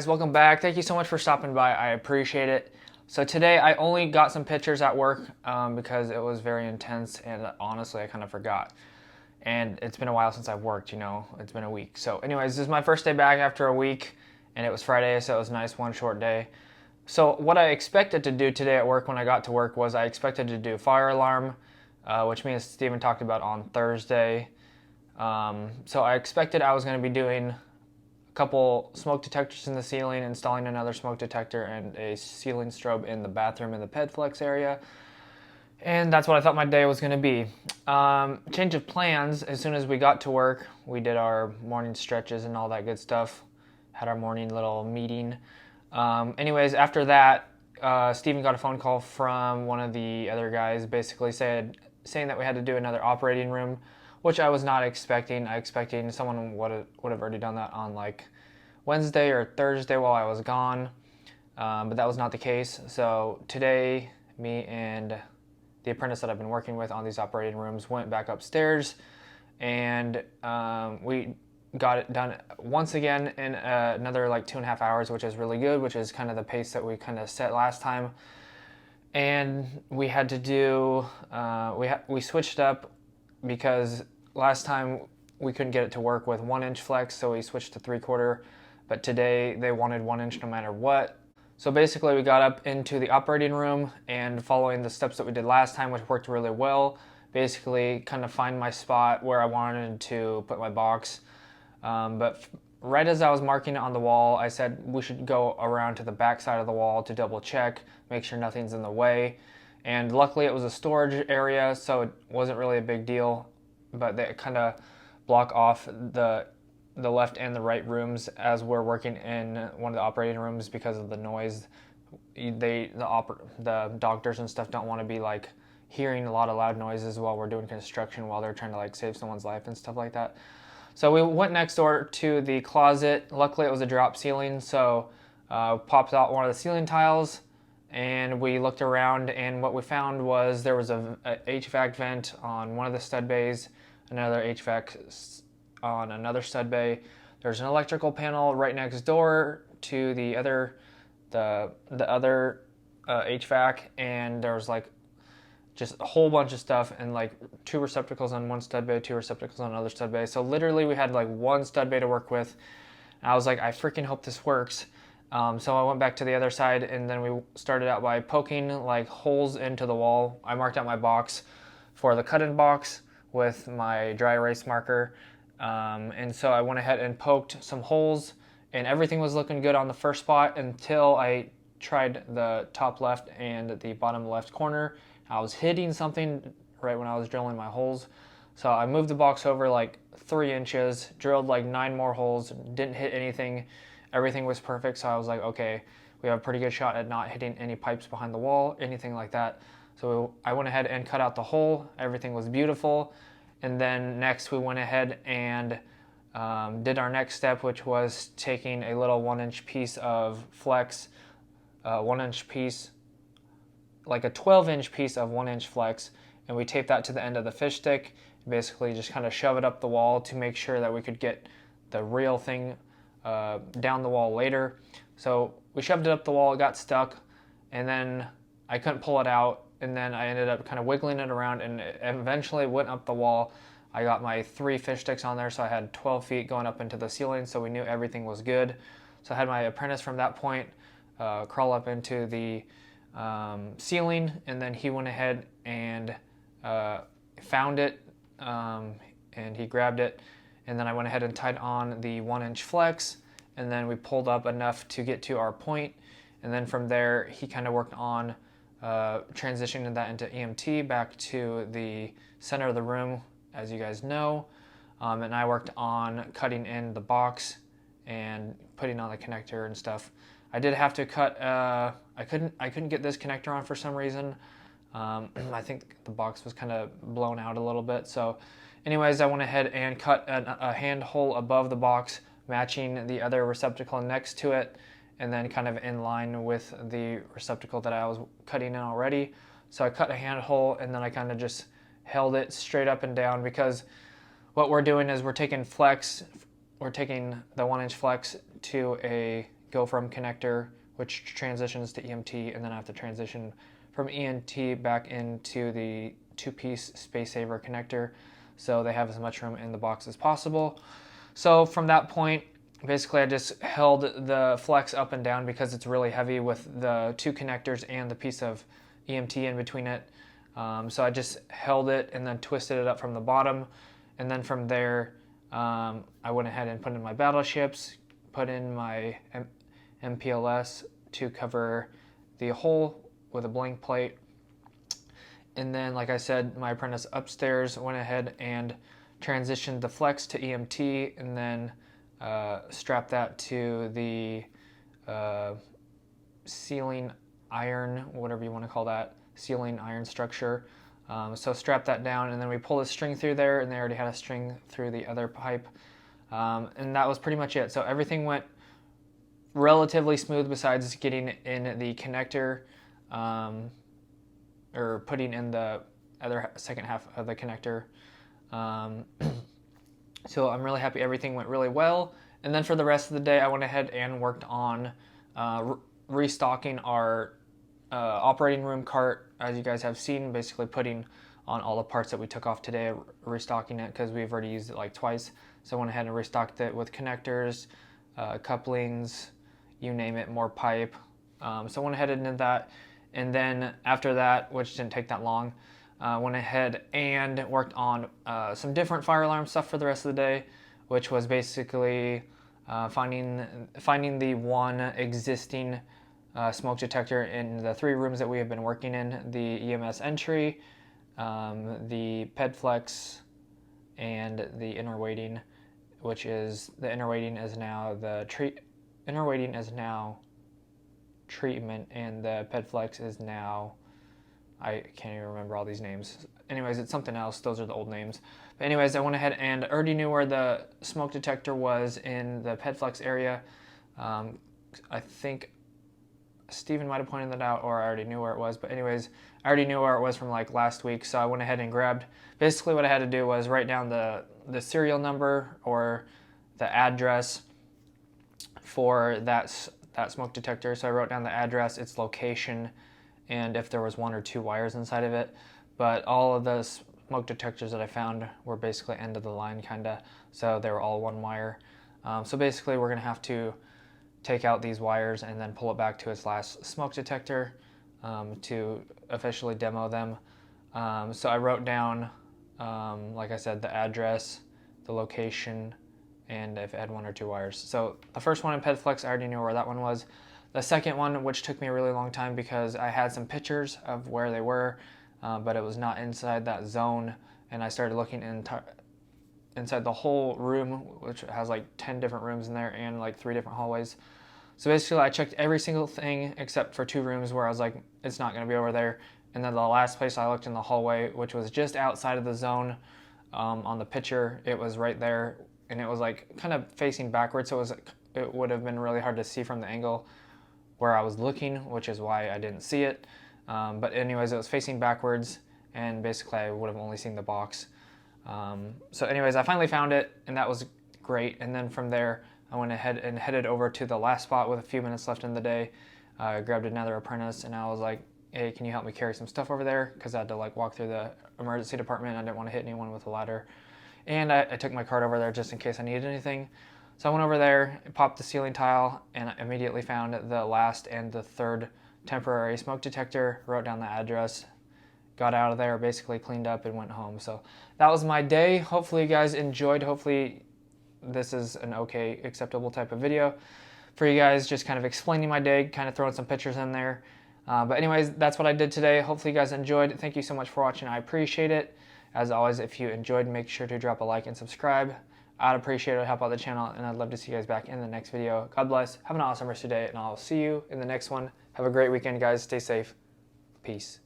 guys, welcome back. Thank you so much for stopping by. I appreciate it. So today I only got some pictures at work because it was very intense and honestly I kind of forgot. And it's been a while since I've worked, it's been a week. So anyways, this is my first day back after a week and it was Friday, so it was nice, one short day. So what I expected to do today at work when I got to work was I expected to do fire alarm, which me and Steven talked about on Thursday. So I expected I was going to be doing couple smoke detectors in the ceiling, installing another smoke detector and a ceiling strobe in the bathroom in the PedFlex area. And that's what I thought my day was going to be. Change of plans. As soon as we got to work, we did our morning stretches and all that good stuff. Had our morning little meeting. Anyways, after that, Steven got a phone call from one of the other guys basically saying that we had to do another operating room, which I was not expecting. I expecting someone would have already done that on like Wednesday or Thursday while I was gone, but that was not the case. So today, me and the apprentice that I've been working with on these operating rooms went back upstairs, and we got it done once again in another like 2.5 hours, which is really good, which is kind of the pace that we kind of set last time. And we had to do, we switched up because last time we couldn't get it to work with 1-inch flex, so we switched to 3/4, but today they wanted 1-inch no matter what. So basically we got up into the operating room and following the steps that we did last time, which worked really well, basically kind of find my spot where I wanted to put my box. But right as I was marking it on the wall, I said we should go around to the back side of the wall to double check, make sure nothing's in the way. And luckily it was a storage area, so it wasn't really a big deal, but they kind of block off the left and the right rooms as we're working in one of the operating rooms because of the noise. The doctors and stuff don't want to be like hearing a lot of loud noises while we're doing construction, while they're trying to like save someone's life and stuff like that. So we went next door to the closet. Luckily it was a drop ceiling, so popped out one of the ceiling tiles, and we looked around, and what we found was there was a HVAC vent on one of the stud bays, another HVAC on another stud bay. There's an electrical panel right next door to the other HVAC, and there was like just a whole bunch of stuff, and like 2 receptacles on one stud bay, 2 receptacles on another stud bay. So literally we had like 1 stud bay to work with. And I was like, I freaking hope this works. So I went back to the other side, and then we started out by poking like holes into the wall. I marked out my box for the cut-in box with my dry erase marker. And so I went ahead and poked some holes, and everything was looking good on the first spot until I tried the top left and the bottom left corner. I was hitting something right when I was drilling my holes. So I moved the box over like 3 inches, drilled like 9 more holes, didn't hit anything. Everything was perfect, so I was like, okay, we have a pretty good shot at not hitting any pipes behind the wall, anything like that. So I went ahead and cut out the hole. Everything was beautiful. And then next we went ahead and did our next step, which was taking a little 1-inch piece of flex, 1-inch piece, like a 12-inch piece of 1-inch flex, and we taped that to the end of the fish stick, basically just kind of shove it up the wall to make sure that we could get the real thing down the wall later. So we shoved it up the wall, it got stuck, and then I couldn't pull it out, and then I ended up kind of wiggling it around, and it eventually went up the wall. I got my 3 fish sticks on there, so I had 12 feet going up into the ceiling, so we knew everything was good. So I had my apprentice from that point crawl up into the ceiling, and then he went ahead and found it, and he grabbed it, and then I went ahead and tied on the 1-inch flex, and then we pulled up enough to get to our point, and then from there he kind of worked on transitioning that into EMT back to the center of the room, as you guys know, and I worked on cutting in the box and putting on the connector and stuff. I did have to cut, I couldn't get this connector on for some reason. I think the box was kind of blown out a little bit. So anyways, I went ahead and cut a hand hole above the box, matching the other receptacle next to it, and then kind of in line with the receptacle that I was cutting in already. So I cut a hand hole, and then I kind of just held it straight up and down, because what we're doing is we're taking the 1-inch flex to a go from connector, which transitions to EMT, and then I have to transition from EMT back into the 2-piece space saver connector, so they have as much room in the box as possible. So from that point, basically I just held the flex up and down because it's really heavy with the 2 connectors and the piece of EMT in between it. So I just held it and then twisted it up from the bottom, and then from there I went ahead and put in my battleships, put in my MPLS to cover the hole with a blank plate, and then, like I said, my apprentice upstairs went ahead and transitioned the flex to EMT, and then strapped that to the ceiling iron, whatever you want to call that, ceiling iron structure. So strap that down, and then we pull a string through there, and they already had a string through the other pipe, and that was pretty much it. So everything went relatively smooth besides getting in the connector, or putting in the other second half of the connector. So I'm really happy everything went really well. And then for the rest of the day, I went ahead and worked on restocking our operating room cart, as you guys have seen, basically putting on all the parts that we took off today, restocking it because we've already used it like twice. So I went ahead and restocked it with connectors, couplings, you name it, more pipe. So I went ahead and did that. And then after that, which didn't take that long, went ahead and worked on some different fire alarm stuff for the rest of the day, which was basically finding the one existing smoke detector in the 3 rooms that we have been working in: the EMS entry, the PedFlex, and the inner weighting, which is the inner weighting is now treatment, and the PedFlex is now, I can't even remember all these names. Anyways, it's something else. Those are the old names. But anyways, I went ahead and already knew where the smoke detector was in the PedFlex area. I think Steven might have pointed that out, or I already knew where it was. But anyways, I already knew where it was from like last week, so I went ahead and grabbed, basically what I had to do was write down the serial number or the address for that smoke detector. So I wrote down the address, its location, and if there was 1 or 2 wires inside of it. But all of the smoke detectors that I found were basically end of the line kinda, so they were all 1 wire. So basically we're gonna have to take out these wires and then pull it back to its last smoke detector to officially demo them. So I wrote down, like I said, the address, the location, and if it had 1 or 2 wires. So the first one in PedFlex, I already knew where that one was. The second one, which took me a really long time because I had some pictures of where they were, but it was not inside that zone, and I started looking inside the whole room, which has like 10 different rooms in there and like 3 different hallways. So basically I checked every single thing except for 2 rooms where I was like, it's not going to be over there. And then the last place I looked in the hallway, which was just outside of the zone, on the picture, it was right there, and it was like kind of facing backwards, so it would have been really hard to see from the angle where I was looking, which is why I didn't see it. But anyways, it was facing backwards, and basically I would have only seen the box. So anyways, I finally found it, and that was great. And then from there, I went ahead and headed over to the last spot with a few minutes left in the day. I grabbed another apprentice, and I was like, hey, can you help me carry some stuff over there? Because I had to like walk through the emergency department. I didn't want to hit anyone with a ladder. And I took my cart over there just in case I needed anything. So I went over there, popped the ceiling tile, and I immediately found the last and the 3rd temporary smoke detector, wrote down the address, got out of there, basically cleaned up, and went home. So that was my day. Hopefully you guys enjoyed. Hopefully this is an okay, acceptable type of video for you guys, just kind of explaining my day, kind of throwing some pictures in there. But anyways, that's what I did today. Hopefully you guys enjoyed. Thank you so much for watching. I appreciate it. As always, if you enjoyed, make sure to drop a like and subscribe. I'd appreciate it, help out the channel, and I'd love to see you guys back in the next video. God bless. Have an awesome rest of your day, and I'll see you in the next one. Have a great weekend, guys. Stay safe. Peace.